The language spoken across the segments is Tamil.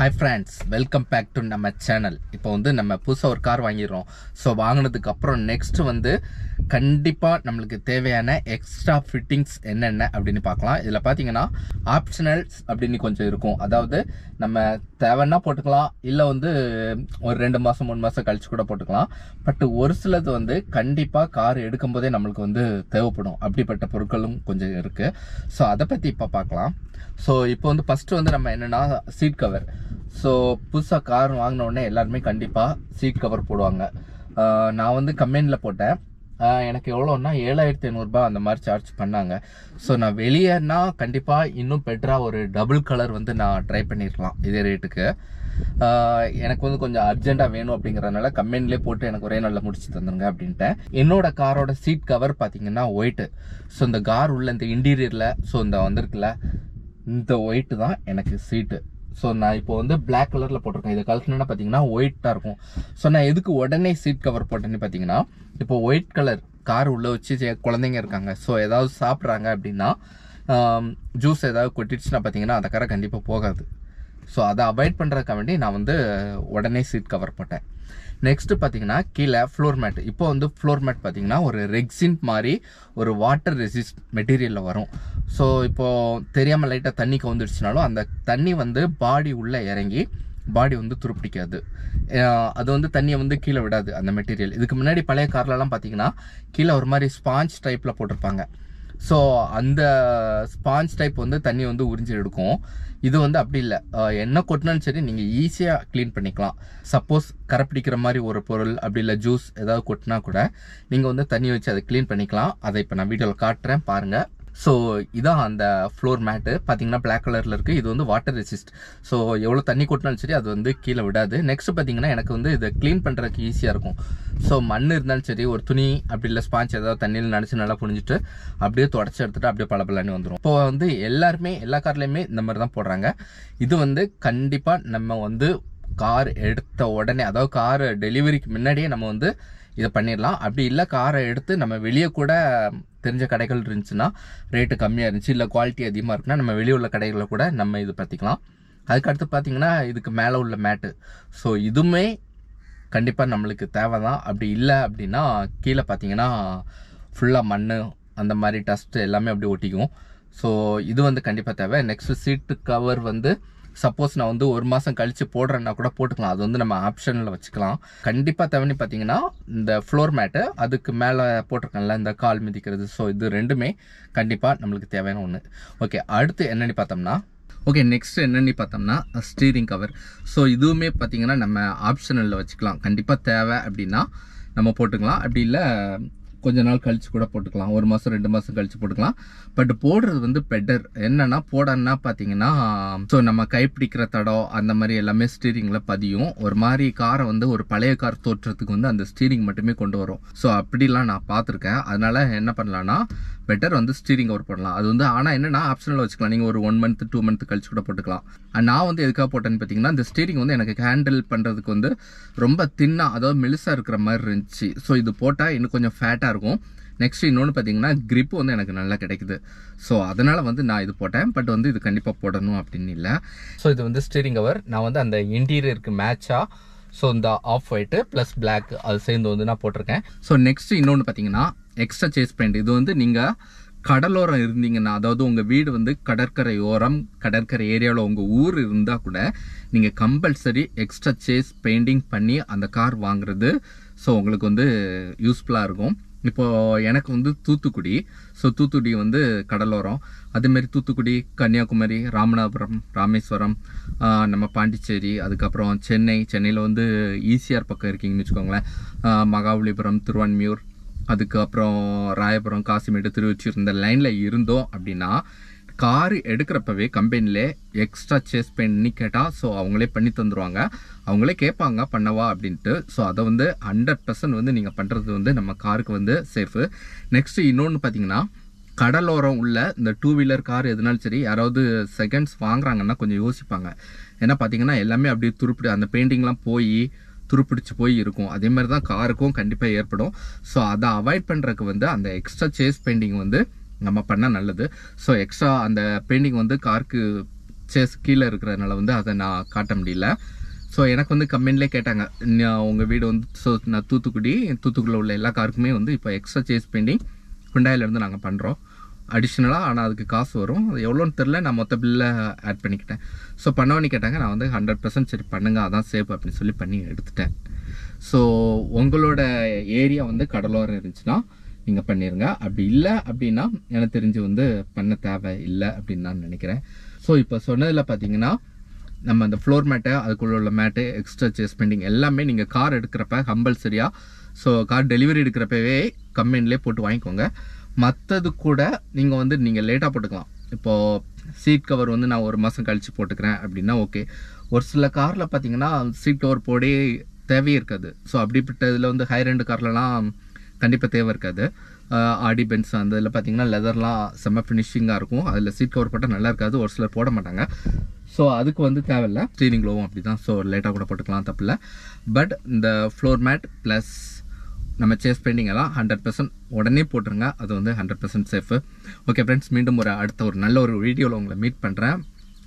Hi friends, welcome back to நம்ம சேனல். இப்போ வந்து நம்ம புதுசா ஒரு கார் வாங்கிரோம். சோ வாங்குனதுக்கு அப்புறம் நெக்ஸ்ட் வந்து கண்டிப்பா நமக்கு தேவையான எக்ஸ்ட்ரா ஃபிட்டிங்ஸ் என்னென்ன அப்படினு பார்க்கலாம். இதுல பாத்தீங்கன்னா ஆப்ஷனல்ஸ் அப்படினு கொஞ்சம் இருக்கும். அதாவது நம்ம தேவைன்னா போட்டுக்கலாம், இல்ல வந்து ஒரு 2 மாசம் 3 மாசம் கழிச்சு கூட போட்டுக்கலாம். பட் ஒரு சிலது வந்து கண்டிப்பா கார் எடுக்கும்போதே நமக்கு வந்து தேவைப்படும். அப்படிப்பட்ட பொருட்களும் கொஞ்சம் இருக்கு. சோ அத பத்தி இப்ப பார்க்கலாம். சோ இப்போ வந்து ஃபர்ஸ்ட் வந்து நம்ம என்னன்னா சீட் கவர். ஸோ புதுசாக கார் வாங்கின உடனே எல்லாருமே கண்டிப்பாக சீட் கவர் போடுவாங்க. நான் வந்து கம்பெனியில் போட்டேன். எனக்கு எவ்வளோன்னா 7500 அந்த மாதிரி சார்ஜ் பண்ணாங்க. ஸோ நான் வெளியேனா கண்டிப்பாக இன்னும் பெட்டராக ஒரு டபுள் கலர் வந்து நான் ட்ரை பண்ணியிருக்கலாம் இதே ரேட்டுக்கு. எனக்கு வந்து கொஞ்சம் அர்ஜென்ட்டாக வேணும் அப்படிங்கிறதுனால கம்பெனிலே போட்டு எனக்கு ஒரே நாளில் முடிச்சு தந்துருங்க அப்படின்ட்டு. என்னோட காரோட சீட் கவர் பார்த்தீங்கன்னா ஒயிட்டு. ஸோ இந்த கார் உள்ள இந்த இன்டீரியரில் ஸோ இந்த வந்திருக்குல்ல இந்த ஒயிட்டு தான் எனக்கு சீட்டு. ஸோ நான் இப்போ வந்து பிளாக் கலரில் போட்டிருக்கேன். இதை கலர்னா பார்த்தீங்கன்னா ஒயிட்டாக இருக்கும். ஸோ நான் எதுக்கு உடனே சீட் கவர் போட்டேன்னு பார்த்தீங்கன்னா, இப்போ ஒயிட் கலர் கார் உள்ளே வச்சு குழந்தைங்க இருக்காங்க. ஸோ ஏதாவது சாப்பிட்றாங்க அப்படின்னா ஜூஸ் ஏதாவது கொட்டிடுச்சுன்னா பார்த்தீங்கன்னா அந்த காரை கண்டிப்பாக போகாது. ஸோ அதை அவாய்ட் பண்ணுறதுக்காக வேண்டி நான் வந்து உடனே சீட் கவர் போட்டேன். நெக்ஸ்ட் பார்த்தீங்கன்னா கீழே ஃப்ளோர் மேட். இப்போ வந்து ஃப்ளோர் மேட் பார்த்தீங்கன்னா ஒரு ரெக்ஸின் மாதிரி ஒரு வாட்டர் ரெசிஸ்ட் மெட்டீரியலில் வரும். ஸோ இப்போது தெரியாமல் லைட்டாக தண்ணி கவுந்துடுச்சுனாலும் அந்த தண்ணி வந்து பாடி உள்ளே இறங்கி பாடி வந்து துருப்பிடிக்காது. அது வந்து தண்ணியை வந்து கீழே விடாது அந்த மெட்டீரியல். இதுக்கு முன்னாடி பழைய கார்லலாம் பார்த்தீங்கன்னா கீழே ஒரு மாதிரி ஸ்பாஞ்ச் டைப்பில் போட்டிருப்பாங்க. ஸோ அந்த ஸ்பாஞ்ச் டைப் வந்து தண்ணி வந்து உறிஞ்சி எடுக்கும். இது வந்து அப்படி இல்லை. என்ன கொட்டினாலும் சரி நீங்கள் ஈஸியாக க்ளீன் பண்ணிக்கலாம். சப்போஸ் கரை பிடிக்கிற மாதிரி ஒரு பொருள் அப்படி இல்லை ஜூஸ் ஏதாவது கொட்டினா கூட நீங்கள் வந்து தண்ணி வச்சு அதை க்ளீன் பண்ணிக்கலாம். அதை இப்போ நான் வீடியோவில் காட்டுறேன் பாருங்கள். ஸோ இதான் அந்த ஃப்ளோர் மேட்டு பார்த்தீங்கன்னா பிளாக் கலரில் இருக்குது. இது வந்து வாட்டர் ரெசிஸ்ட். ஸோ எவ்வளோ தண்ணி கொட்டினாலும் சரி அது வந்து கீழே விடாது. நெக்ஸ்ட் பார்த்தீங்கன்னா எனக்கு வந்து இதை க்ளீன் பண்ணுறதுக்கு ஈஸியாக இருக்கும். ஸோ மண் இருந்தாலும் சரி ஒரு துணி அப்படி இல்லை ஸ்பாஞ்ச் ஏதாவது தண்ணியில் நனைச்சு நல்லா புழிஞ்சிட்டு அப்படியே தொடச்சி எடுத்துட்டு அப்படியே பளபளன்னு வந்துடும். இப்போ வந்து எல்லாருமே எல்லா கார்லையுமே இந்த மாதிரி தான் போடுறாங்க. இது வந்து கண்டிப்பாக நம்ம வந்து கார் எடுத்த உடனே அதாவது கார் டெலிவரிக்கு முன்னாடியே நம்ம வந்து இதை பண்ணிடலாம். அப்படி இல்லை காரை எடுத்து நம்ம வெளியே கூட தெரிஞ்ச கடைகள் இருந்துச்சுன்னா ரேட்டு கம்மியாக இருந்துச்சு இல்லை குவாலிட்டி அதிகமாக இருக்குன்னா நம்ம வெளியே உள்ள கடைகளில் கூட நம்ம இது பார்த்திக்கலாம். அதுக்கடுத்து பார்த்தீங்கன்னா இதுக்கு மேலே உள்ள மேட்டு. ஸோ இதுவுமே கண்டிப்பாக நம்மளுக்கு தேவை தான். அப்படி இல்லை அப்படின்னா கீழே பார்த்தீங்கன்னா ஃபுல்லாக மண் அந்த மாதிரி டஸ்ட்டு எல்லாமே அப்படி ஒட்டிக்கும். ஸோ இது வந்து கண்டிப்பாக தேவை. நெக்ஸ்ட் சீட்டு கவர் வந்து சப்போஸ் நான் வந்து ஒரு மாதம் கழித்து போடுறேன்னா கூட போட்டுக்கலாம். அது வந்து நம்ம ஆப்ஷனில் வச்சுக்கலாம். கண்டிப்பாக தேவைன்னு பார்த்தீங்கன்னா இந்த ஃப்ளோர் மேட்டு அதுக்கு மேலே போட்டிருக்கேன்ல இந்த கால் மிதிக்கிறது. ஸோ இது ரெண்டுமே கண்டிப்பாக நம்மளுக்கு தேவையான ஒன்று. ஓகே, அடுத்து என்னென்னு பார்த்தோம்னா நெக்ஸ்ட் என்னென்னு பார்த்தோம்னா ஸ்டீரிங் கவர். ஸோ இதுவுமே பார்த்தீங்கன்னா நம்ம ஆப்ஷனலில் வச்சுக்கலாம். கண்டிப்பாக தேவை அப்படின்னா நம்ம போட்டுக்கலாம். அப்படி இல்லை கொஞ்ச நாள் கழிச்சு கூட போட்டுக்கலாம். 1 மாதம் 2 மாதம் கழிச்சு போட்டுக்கலாம். பட் போடுறது வந்து பெட்டர். என்னன்னா போடன்னா பார்த்தீங்கன்னா ஸோ நம்ம கைப்பிடிக்கிற தடம் அந்த மாதிரி எல்லாமே ஸ்டீரிங்கில் பதியும். ஒரு மாதிரி காரை வந்து ஒரு பழைய கார் தோற்றத்துக்கு வந்து அந்த ஸ்டீரிங் மட்டுமே கொண்டு வரும். ஸோ அப்படிலாம் நான் பார்த்துருக்கேன். அதனால என்ன பண்ணலான்னா பெட்டர் வந்து ஸ்டீரிங் கவர் போடலாம். அது வந்து ஆனால் என்னன்னா ஆப்ஷனில் வச்சுக்கலாம். நீங்கள் ஒரு 1 மந்த் 2 மந்த் கழிச்சு கூட போட்டுக்கலாம். நான் வந்து எதுக்காக போட்டேன்னு பார்த்தீங்கன்னா இந்த ஸ்டீரிங் வந்து எனக்கு ஹேண்டில் பண்ணுறதுக்கு வந்து ரொம்ப தின்னாக அதாவது மெலிசாக இருக்கிற மாதிரி இருந்துச்சு. ஸோ இது போட்டால் இன்னும் கொஞ்சம் ஃபேட்டாக இருக்கும். நெக்ஸ்ட் இன்னொன்று பார்த்தீங்கன்னா கிரிப் வந்து எனக்கு நல்லா கிடைக்குது. ஸோ அதனால் வந்து நான் இது போட்டேன். பட் வந்து இது கண்டிப்பாக போடணும் அப்படின்னு இல்லை. ஸோ இது வந்து ஸ்டீரிங் கவர் நான் வந்து அந்த இன்டீரியருக்கு மேட்சாக ஸோ இந்த ஆஃப் ஒயிட்டு ப்ளஸ் பிளாக் அது சேர்ந்து வந்து நான் போட்டிருக்கேன். ஸோ நெக்ஸ்ட் இன்னொன்று பார்த்தீங்கன்னா எக்ஸ்ட்ரா சேஸ் பெயிண்ட். இது வந்து நீங்கள் கடலோரம் இருந்தீங்கன்னா அதாவது உங்கள் வீடு வந்து கடற்கரை ஓரம் கடற்கரை ஏரியாவில் உங்கள் ஊர் இருந்தால் கூட நீங்கள் கம்பல்சரி எக்ஸ்ட்ரா சேஸ் பெயிண்டிங் பண்ணி அந்த கார் வாங்குறது ஸோ உங்களுக்கு வந்து யூஸ்ஃபுல்லாக இருக்கும். இப்போது எனக்கு வந்து தூத்துக்குடி. ஸோ தூத்துக்குடி வந்து கடலோரம். அதேமாரி தூத்துக்குடி, கன்னியாகுமரி, ராமநாதபுரம், ராமேஸ்வரம், நம்ம பாண்டிச்சேரி, அதுக்கப்புறம் சென்னையில் வந்து ஈசிஆர் பக்கம் இருக்கீங்கன்னு வச்சுக்கோங்களேன். மகாபலிபுரம், திருவான்மியூர், அதுக்கப்புறம் ராயபுரம், காசிமேடு, திருவொற்றியூர் இந்த லைனில் இருந்தோம் அப்படின்னா கார் எடுக்கிறப்பவே கம்பெனிலே எக்ஸ்ட்ரா சேஸ் பண்ணி கேட்டால் ஸோ அவங்களே பண்ணி தந்துடுவாங்க. அவங்களே கேட்பாங்க பண்ணவா அப்படின்ட்டு. ஸோ அதை வந்து 100% வந்து நீங்கள் பண்ணுறது வந்து நம்ம காருக்கு வந்து சேஃபு. நெக்ஸ்ட்டு இன்னொன்று பார்த்தீங்கன்னா கடலோரம் உள்ள இந்த 2 வீலர் கார் எதுனாலும் சரி யாராவது செகண்ட்ஸ் வாங்குறாங்கன்னா கொஞ்சம் யோசிப்பாங்க. ஏன்னா பார்த்தீங்கன்னா எல்லாமே அப்படியே துருப்பிடி அந்த பெயிண்டிங்லாம் போய் துருப்பிடிச்சு போய் இருக்கும். அதே மாதிரி தான் காருக்கும் கண்டிப்பாக ஏற்படும். ஸோ அதை அவாய்ட் பண்ணுறதுக்கு வந்து அந்த எக்ஸ்ட்ரா சேஸ் பெயிண்டிங் வந்து நம்ம பண்ணால் நல்லது. ஸோ எக்ஸ்ட்ரா அந்த பெயிண்டிங் வந்து காருக்கு சேஸ் கீழே இருக்கிறதுனால வந்து அதை நான் காட்ட முடியல. ஸோ எனக்கு வந்து கமெண்ட்லேயே கேட்டாங்க, உங்கள் வீடு வந்து ஸோ நான் தூத்துக்குடியில் உள்ள எல்லா காருக்குமே வந்து இப்போ எக்ஸ்ட்ரா சேஸ் பெயிண்டிங் ஹுண்டாயிலேருந்து நாங்கள் பண்ணுறோம் அடிஷ்னலாக. ஆனால் அதுக்கு காசு வரும், அது எவ்வளோன்னு தெரில, நான் மொத்த பில்லை ஆட் பண்ணிக்கிட்டேன். ஸோ பண்ணவனி கேட்டாங்க, நான் வந்து 100% சரி பண்ணுங்க, அதான் சேஃப் அப்படின்னு சொல்லி பண்ணி எடுத்துட்டேன். ஸோ உங்களோட ஏரியா வந்து கடலோரம் இருந்துச்சுன்னா நீங்கள் பண்ணிடுங்க. அப்படி இல்லை அப்படின்னா எனக்கு தெரிஞ்சு வந்து பண்ண தேவை இல்லை அப்படின்னு நான் நினைக்கிறேன். ஸோ இப்போ சொன்னதில் பார்த்தீங்கன்னா நம்ம அந்த ஃப்ளோர் மேட்டை, அதுக்குள்ள உள்ள மேட்டு, எக்ஸ்ட்ரா சேஸ் பெயிண்டிங் எல்லாமே நீங்கள் கார் எடுக்கிறப்ப கம்பல்சரியாக, ஸோ கார் டெலிவரி எடுக்கிறப்பவே கம்பெனிலே போட்டு வாங்கிக்கோங்க. மற்றது கூட நீங்கள் லேட்டாக போட்டுக்கலாம். இப்போது சீட் கவர் வந்து நான் 1 மாதம் கழித்து போட்டுக்கிறேன் அப்படின்னா ஓகே. ஒரு சில காரில் பார்த்தீங்கன்னா சீட் கவர் போடே தேவையே இருக்காது. ஸோ அப்படிப்பட்ட இதில் வந்து ஹை ரெண்டு கார்லலாம் கண்டிப்பாக தேவை இருக்காது. ஆடி பென்ஸ் அந்த இதில் பார்த்தீங்கன்னா லெதர்லாம் செம்ம ஃபினிஷிங்காக இருக்கும், அதில் சீட் கவர் போட்டால் நல்லா இருக்காது, ஒரு சிலர் போட மாட்டாங்க. ஸோ அதுக்கு வந்து தேவையில்லை. ஸ்டீரிங் லோவும் அப்படி தான், ஸோ லேட்டாக கூட போட்டுக்கலாம், தப்பில்லை. பட் இந்த ஃப்ளோர் மேட் ப்ளஸ் நம்ம சேஸ் பெயிண்டிங் எல்லாம் 100% உடனே போட்டுருங்க, அது வந்து 100% சேஃபு. ஓகே ஃப்ரெண்ட்ஸ், மீண்டும் அடுத்த ஒரு நல்ல ஒரு வீடியோவில் உங்களை மீட் பண்ணுறேன்.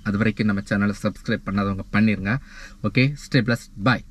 அது வரைக்கும் நம்ம சேனலை சப்ஸ்கிரைப் பண்ணாதவங்க பண்ணிடுங்க. ஓகே, ஸ்டே பிளஸ், பாய்.